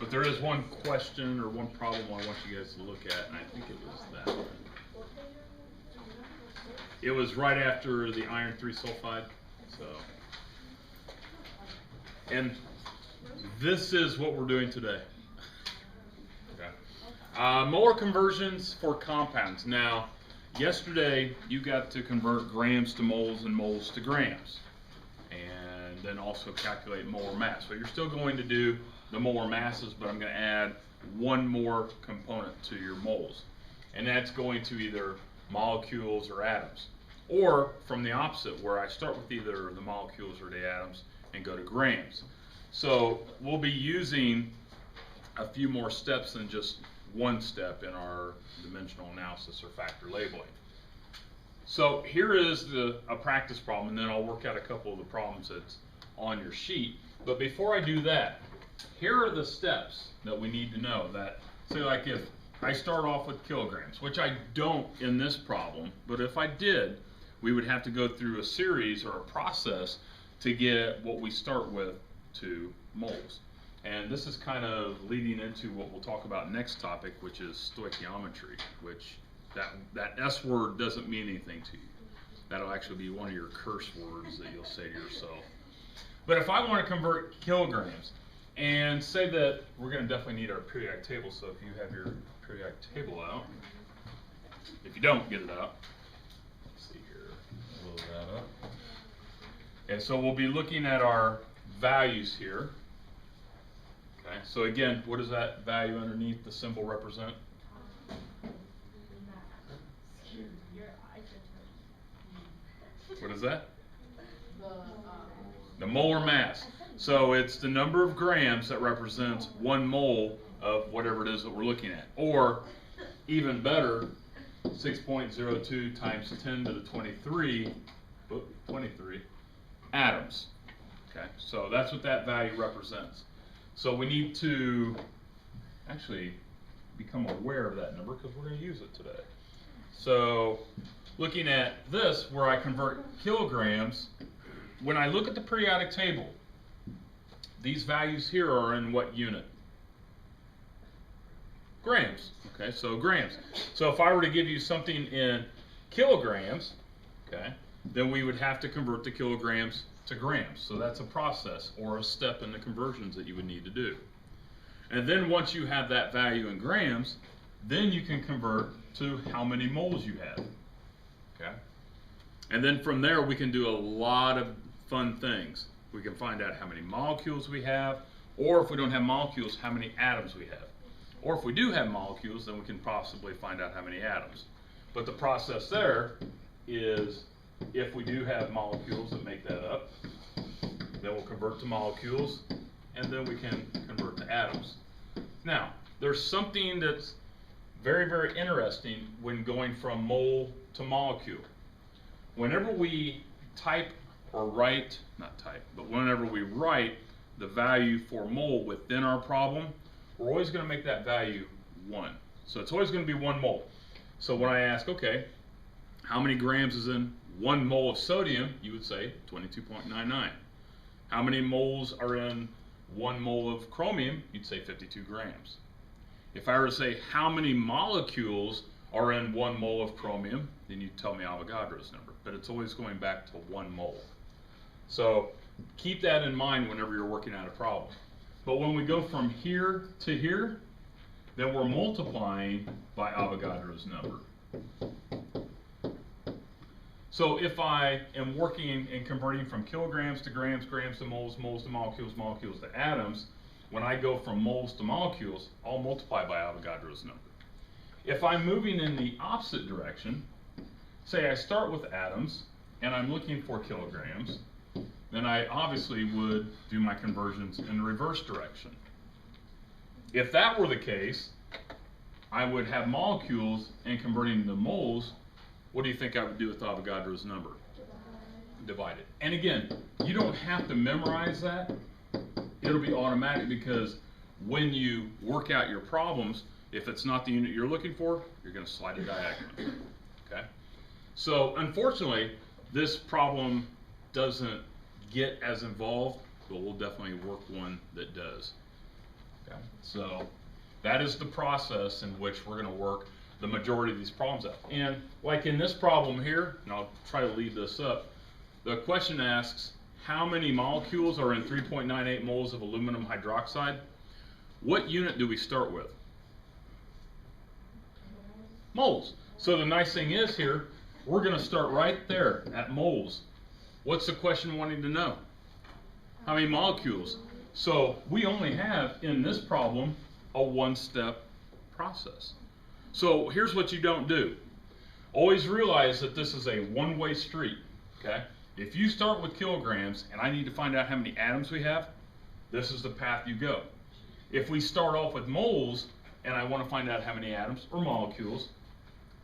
But there is one question or one problem I want you guys to look at, and I think it was that one. It was right after the iron 3 sulfide. So, and this is what we're doing today. Okay. Molar conversions for compounds. Now, yesterday you got to convert grams to moles and moles to grams, and then also calculate molar mass. So you're still going to do the molar masses, but I'm going to add one more component to your moles, and that's going to either molecules or atoms, or from the opposite, where I start with either the molecules or the atoms and go to grams. So we'll be using a few more steps than just one step in our dimensional analysis or factor labeling. So here is a practice problem, and then I'll work out a couple of the problems that's on your sheet. But before I do that, here are the steps that we need to know. That, say, like if I start off with kilograms, which I don't in this problem, but if I did, we would have to go through a series or a process to get what we start with to moles. And this is kind of leading into what we'll talk about next topic, which is stoichiometry, which that S word doesn't mean anything to you. That'll actually be one of your curse words that you'll say to yourself. But if I want to convert kilograms, and say that we're going to definitely need our periodic table, so if you have your periodic table out, if you don't, get it out. Let's see here, load that up. And so we'll be looking at our values here. Okay, so again, what does that value underneath the symbol represent? What is that? The molar mass. So it's the number of grams that represents 1 mole of whatever it is that we're looking at. Or, even better, 6.02 times 10 to the 23 atoms. Okay, so that's what that value represents. So we need to actually become aware of that number because we're going to use it today. So looking at this, where I convert kilograms, when I look at the periodic table, these values here are in what unit? Grams. Okay, so grams. So if I were to give you something in kilograms, okay, then we would have to convert the kilograms to grams. So that's a process or a step in the conversions that you would need to do. And then once you have that value in grams, then you can convert to how many moles you have. Okay? And then from there we can do a lot of fun things. We can find out how many molecules we have, or if we don't have molecules, how many atoms we have. Or if we do have molecules, then we can possibly find out how many atoms. But the process there is, if we do have molecules that make that up, then we'll convert to molecules, and then we can convert to atoms. Now, there's something that's very, very interesting when going from mole to molecule. Whenever we type or write, not type, but whenever we write the value for mole within our problem, we're always going to make that value 1. So it's always going to be 1 mole. So when I ask, okay, how many grams is in 1 mole of sodium, you would say 22.99. How many moles are in 1 mole of chromium? You'd say 52 grams. If I were to say how many molecules are in 1 mole of chromium, then you'd tell me Avogadro's number. But it's always going back to 1 mole. So keep that in mind whenever you're working out a problem. But when we go from here to here, then we're multiplying by Avogadro's number. So if I am working and converting from kilograms to grams, grams to moles, moles to molecules, molecules to atoms, when I go from moles to molecules, I'll multiply by Avogadro's number. If I'm moving in the opposite direction, say I start with atoms and I'm looking for kilograms, then I obviously would do my conversions in the reverse direction. If that were the case, I would have molecules and converting to moles. What do you think I would do with Avogadro's number? Divide it. And again, you don't have to memorize that. It'll be automatic because when you work out your problems, if it's not the unit you're looking for, you're going to slide it diagonally. Okay? So unfortunately, this problem doesn't get as involved, but we'll definitely work one that does. Okay, so that is the process in which we're going to work the majority of these problems out. And like in this problem here, and I'll try to leave this up, the question asks, how many molecules are in 3.98 moles of aluminum hydroxide? What unit do we start with? Moles. So the nice thing is here, we're going to start right there at moles. What's the question wanting to know? How many molecules? So we only have in this problem a one-step process. So here's what you don't do. Always realize that this is a one-way street, okay? If you start with kilograms and I need to find out how many atoms we have, this is the path you go. If we start off with moles and I want to find out how many atoms or molecules,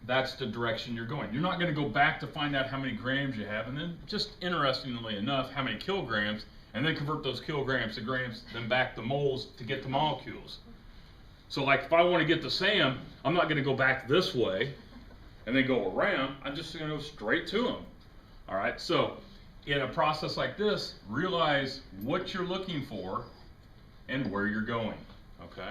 that's the direction you're going. You're not going to go back to find out how many grams you have and then, just interestingly enough, how many kilograms, and then convert those kilograms to grams, then back to moles to get to molecules. So like if I want to get to SAM, I'm not going to go back this way and then go around. I'm just going to go straight to them. All right, so in a process like this, realize what you're looking for and where you're going, okay?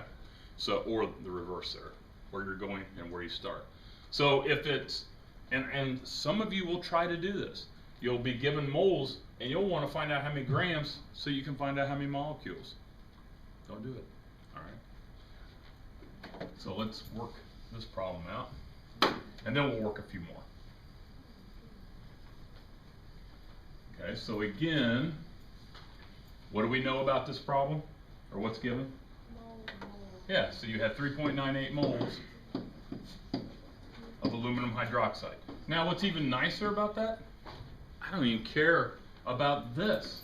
So, or the reverse there, where you're going and where you start. So if it's, and some of you will try to do this. You'll be given moles and you'll want to find out how many grams so you can find out how many molecules. Don't do it, all right? So let's work this problem out and then we'll work a few more. Okay, so again, what do we know about this problem? Or what's given? Yeah, so you have 3.98 moles of aluminum hydroxide. Now what's even nicer about that? I don't even care about this.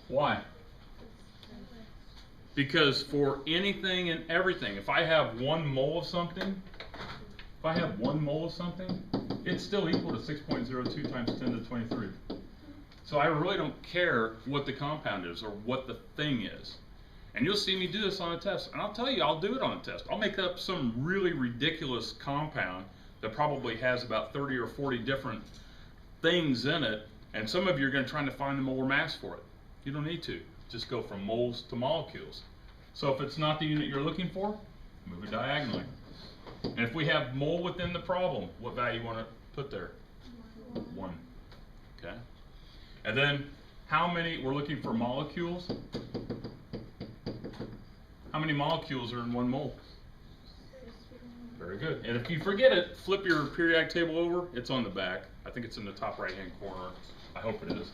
Why? Because for anything and everything, if I have 1 mole of something, it's still equal to 6.02 times 10 to the 23. So I really don't care what the compound is or what the thing is. And you'll see me do this on a test. And I'll tell you, I'll do it on a test. I'll make up some really ridiculous compound that probably has about 30 or 40 different things in it. And some of you are going to try to find the molar mass for it. You don't need to. Just go from moles to molecules. So if it's not the unit you're looking for, move it diagonally. And if we have mole within the problem, what value you want to put there? 1. Okay. And then how many, we're looking for molecules. How many molecules are in 1 mole? Very good. And if you forget it, flip your periodic table over. It's on the back. I think it's in the top right-hand corner. I hope it is.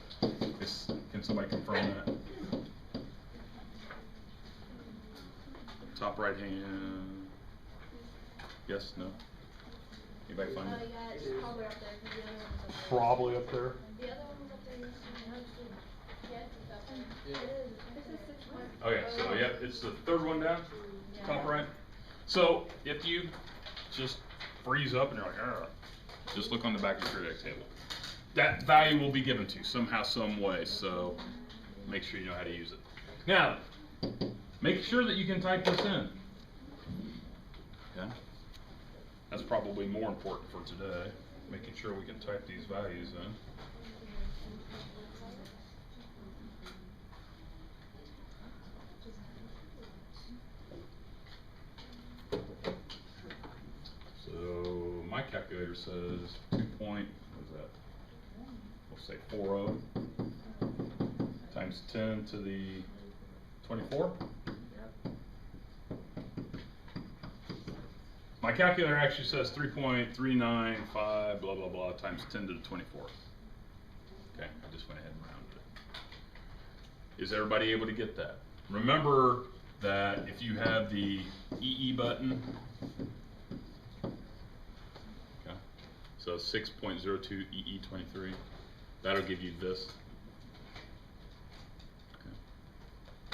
Can somebody confirm that? Top right-hand. Yes? No? Anybody find it? Yeah, it's probably up there. 'Cause the other one's up there. Probably up there. The other one's up there. Yes, it's up there. It is. This is 6. Okay, so yeah, it's the 3rd one down, top right. So if you just freeze up and you're like, argh, just look on the back of your periodic table. That value will be given to you somehow, some way, so make sure you know how to use it. Now, make sure that you can type this in. Okay? That's probably more important for today, making sure we can type these values in. So my calculator says 2 point, what is that? We'll say 40 times 10 to the 24. My calculator actually says 3.395 blah blah blah times 10 to the 24. Okay, I just went ahead and rounded it. Is everybody able to get that? Remember that if you have the EE button, okay, so 6.02 EE23, that'll give you this, okay,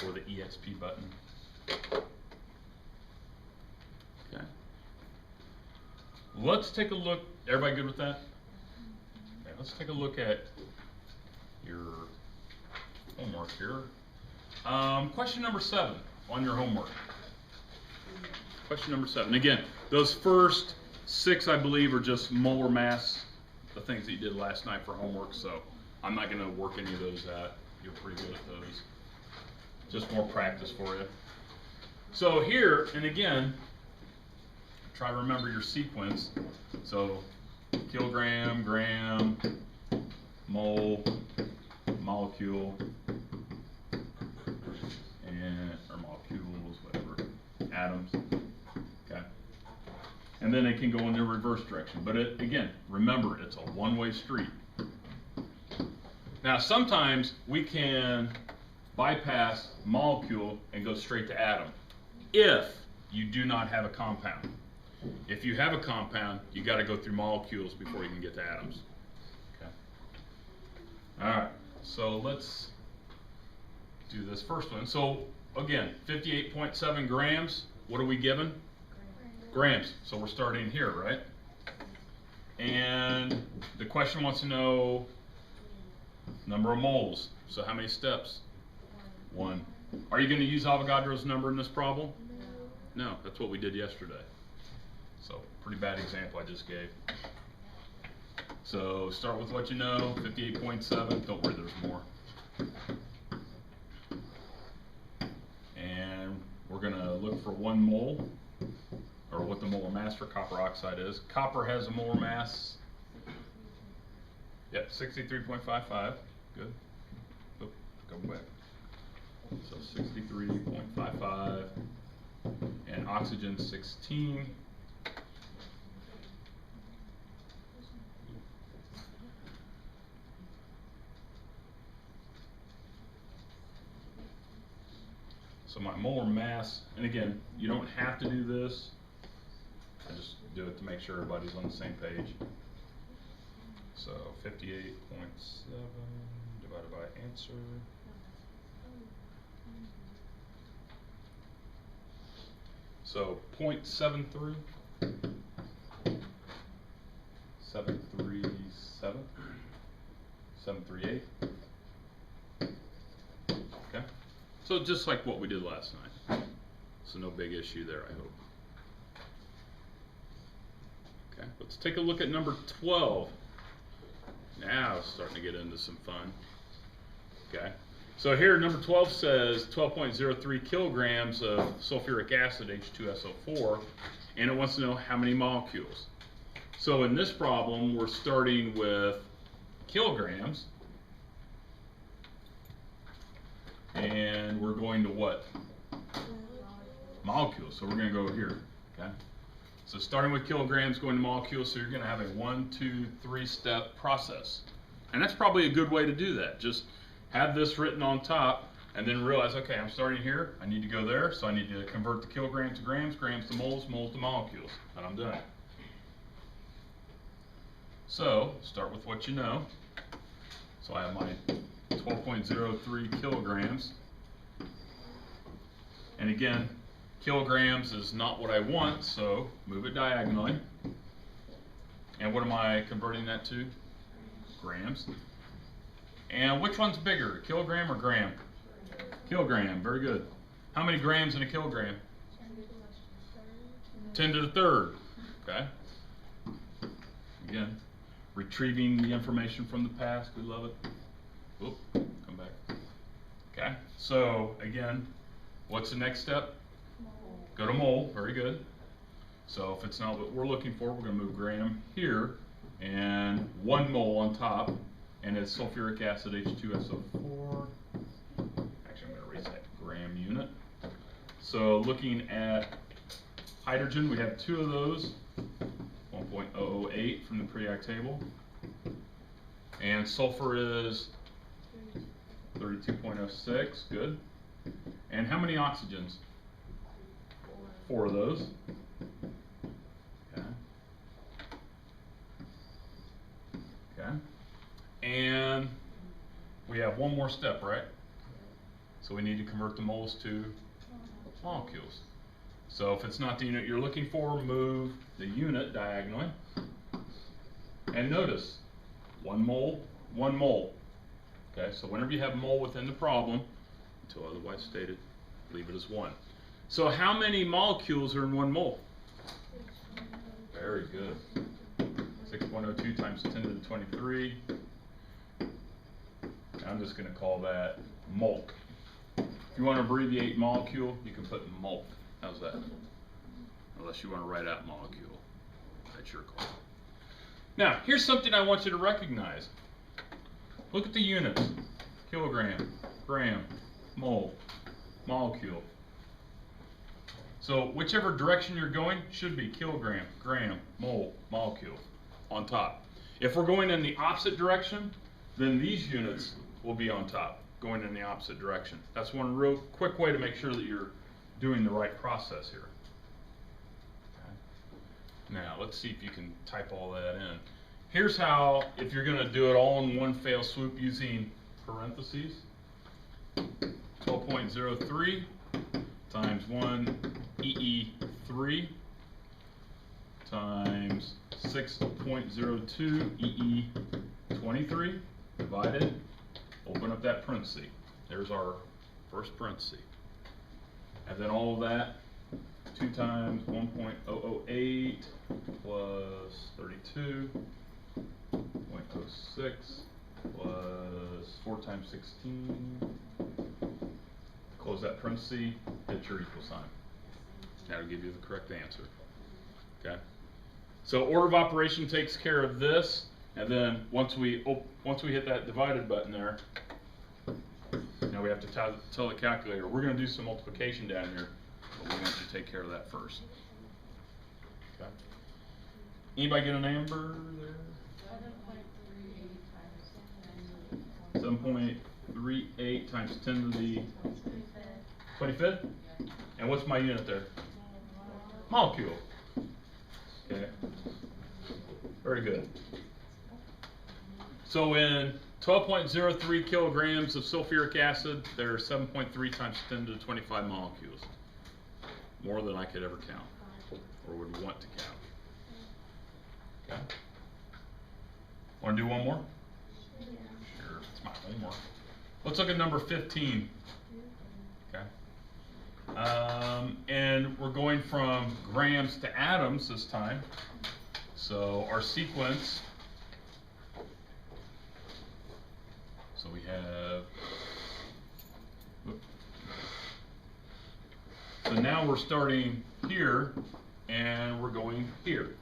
or the EXP button. Okay. Let's take a look. Everybody good with that? Okay, let's take a look at your homework here. Question number 7 on your homework. Question number 7. Again, those first 6, I believe, are just molar mass, the things that you did last night for homework, so I'm not going to work any of those out. You're pretty good at those. Just more practice for you. So here, and again, try to remember your sequence. So kilogram, gram, mole, molecule, or molecules, whatever, atoms. Okay. And then it can go in the reverse direction. But again, remember, it's a one-way street. Now, sometimes we can bypass molecule and go straight to atom if you do not have a compound. If you have a compound, you got to go through molecules before you can get to atoms. Okay. All right. So let's do this first one. So again, 58.7 grams. What are we given? Grams. So we're starting here, right? And the question wants to know number of moles. So how many steps? 1. Are you going to use Avogadro's number in this problem? No, that's what we did yesterday. So pretty bad example I just gave. So start with what you know, 58.7. Don't worry, there's more. And we're going to look for 1 mole, or what the molar mass for copper oxide is. Copper has a molar mass, yep, 63.55. Good. Oop, go back. So 63.55, and oxygen 16. So my molar mass, and again, you don't have to do this. I just do it to make sure everybody's on the same page. So 58.7 divided by answer. So 0.73, 737, 738. Okay. So just like what we did last night. So no big issue there, I hope. Okay, let's take a look at number 12. Now it's starting to get into some fun. Okay, so here number 12 says 12.03 kilograms of sulfuric acid, H2SO4, and it wants to know how many molecules. So in this problem, we're starting with kilograms, and we're going to what? Molecules. So we're going to go here. Okay. So starting with kilograms, going to molecules, so you're going to have a 1, 2, 3 step process. And that's probably a good way to do that. Just have this written on top and then realize, okay, I'm starting here, I need to go there, so I need to convert the kilograms to grams, grams to moles, moles to molecules, and I'm done. So start with what you know. So I have my 12.03 kilograms. And again, kilograms is not what I want, so move it diagonally. And what am I converting that to? Grams. And which one's bigger, kilogram or gram? Kilogram, very good. How many grams in a kilogram? 10 to the third. Okay. Again, retrieving the information from the past, we love it. Oop, come back. Okay, so again, what's the next step? Go to mole, very good. So if it's not what we're looking for, we're going to move gram here, and 1 mole on top, and it's sulfuric acid, H2SO4. Actually, I'm going to erase that gram unit. So looking at hydrogen, we have 2 of those, 1.008 from the periodic table. And sulfur is 32.06, good. And how many oxygens? 4 of those. Okay. Okay. And we have one more step, right? So we need to convert the moles to molecules. So if it's not the unit you're looking for, move the unit diagonally. And notice, 1 mole, 1 mole. Okay, so whenever you have mole within the problem, until otherwise stated, leave it as 1. So how many molecules are in 1 mole? Very good. 6.02 times 10 to the 23. I'm just going to call that molk. If you want to abbreviate molecule, you can put molk. How's that? Unless you want to write out molecule. That's your call. Now, here's something I want you to recognize. Look at the units. Kilogram, gram, mole, molecule. So whichever direction you're going should be kilogram, gram, mole, molecule on top. If we're going in the opposite direction, then these units will be on top, going in the opposite direction. That's one real quick way to make sure that you're doing the right process here. Okay. Now, let's see if you can type all that in. Here's how, if you're going to do it all in one fell swoop using parentheses, 12.03 times 1 EE3 times 6.02 EE23 divided, open up that parenthesis. There's our first parenthesis. And then all of that, 2 times 1.008 plus 32.06 plus 4 times 16. Close that parenthesis, hit your equal sign. That'll give you the correct answer. Okay. So order of operation takes care of this, and then once we hit that divided button there, now we have to tell the calculator we're going to do some multiplication down here, but we want to take care of that first. Okay. Anybody get an amber there? 7.38 times 10 to the 25th? And what's my unit there? Molecule. Okay. Very good. So in 12.03 kilograms of sulfuric acid, there are 7.3 times 10 to the 25 molecules. More than I could ever count, or would want to count. Okay. Want to do one more? Sure, it's my homework. Let's look at number 15. Okay. And we're going from grams to atoms this time. So our sequence, so we have, so now we're starting here and we're going here.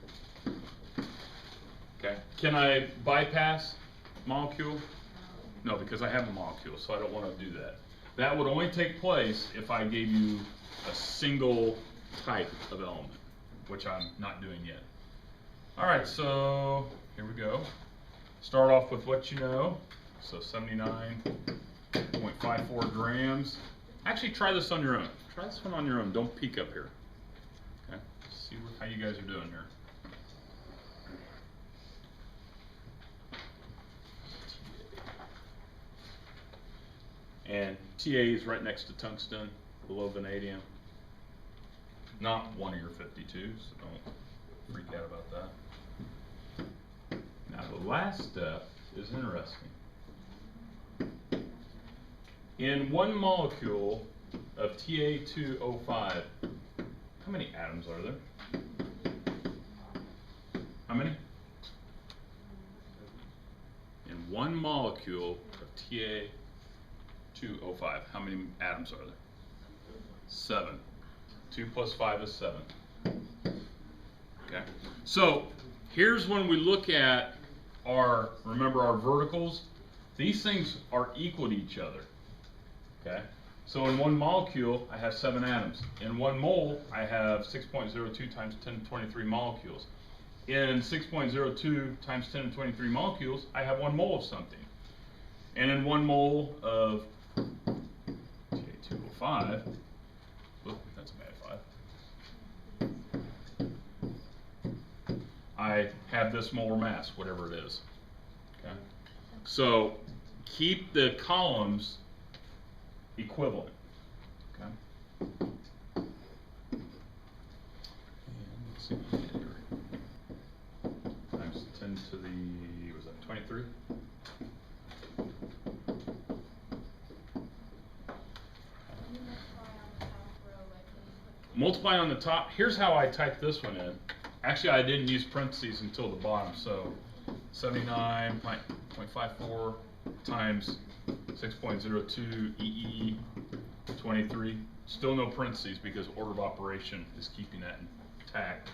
Okay, can I bypass molecule? No, because I have a molecule, so I don't want to do that. That would only take place if I gave you a single type of element, which I'm not doing yet. All right, so here we go. Start off with what you know. So 79.54 grams. Actually, try this on your own. Try this one on your own. Don't peek up here. Okay, see how you guys are doing here. And TA is right next to tungsten, below vanadium. Not one of your 52s, so don't freak out about that. Now the last step is interesting. In one molecule of Ta2O5, how many atoms are there? How many? In one molecule of Ta2O5, how many atoms are there? 7. 2 plus 5 is 7. Okay. So here's when we look at our, remember our verticals? These things are equal to each other. Okay. So in one molecule, I have 7 atoms. In 1 mole, I have 6.02 times 10 to 23 molecules. In 6.02 times 10 to 23 molecules, I have 1 mole of something. And in 1 mole of Ta2O5, oh, that's a bad 5. I have this molar mass, whatever it is. Okay. So keep the columns equivalent. Okay. And let's see here. Times 10 to the, was that 23? Multiply on the top. Here's how I type this one in. Actually, I didn't use parentheses until the bottom. So 79.54 times 6.02 EE 23, still no parentheses because order of operation is keeping that intact.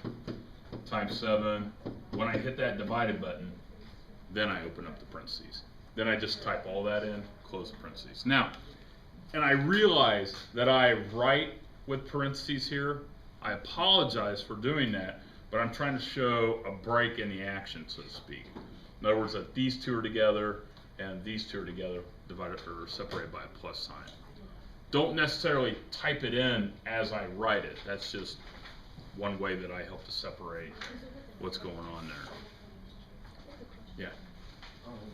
Times 7, when I hit that divided button, then I open up the parentheses. Then I just type all that in, close the parentheses. Now, and I realize that I write with parentheses here. I apologize for doing that, but I'm trying to show a break in the action, so to speak. In other words, that these two are together and these two are together, divided or separated by a plus sign. Don't necessarily type it in as I write it. That's just one way that I help to separate what's going on there. Yeah.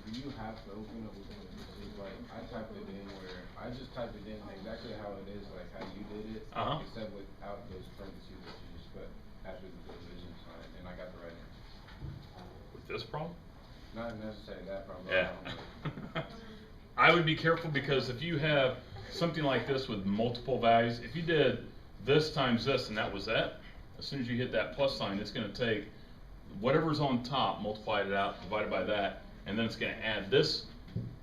Do you have to open up with parentheses? Like, I typed it in where I just typed it in exactly how it is, like how you did it, except without those parentheses that you just put after the division sign, and I got the right answer. With this problem? Not necessarily that problem. Yeah. I would be careful because if you have something like this with multiple values, if you did this times this and that was that, as soon as you hit that plus sign, it's going to take whatever's on top, multiply it out, divide it by that, and then it's going to add this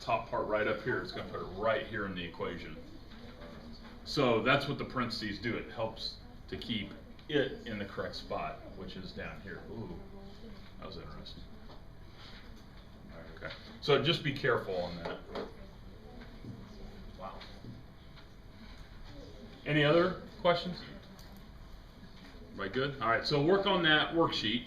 top part right up here. It's going to put it right here in the equation. So that's what the parentheses do. It helps to keep it in the correct spot, which is down here. Ooh, that was interesting. Okay, so just be careful on that. Wow. Any other questions? Everybody good? All right, so work on that worksheet.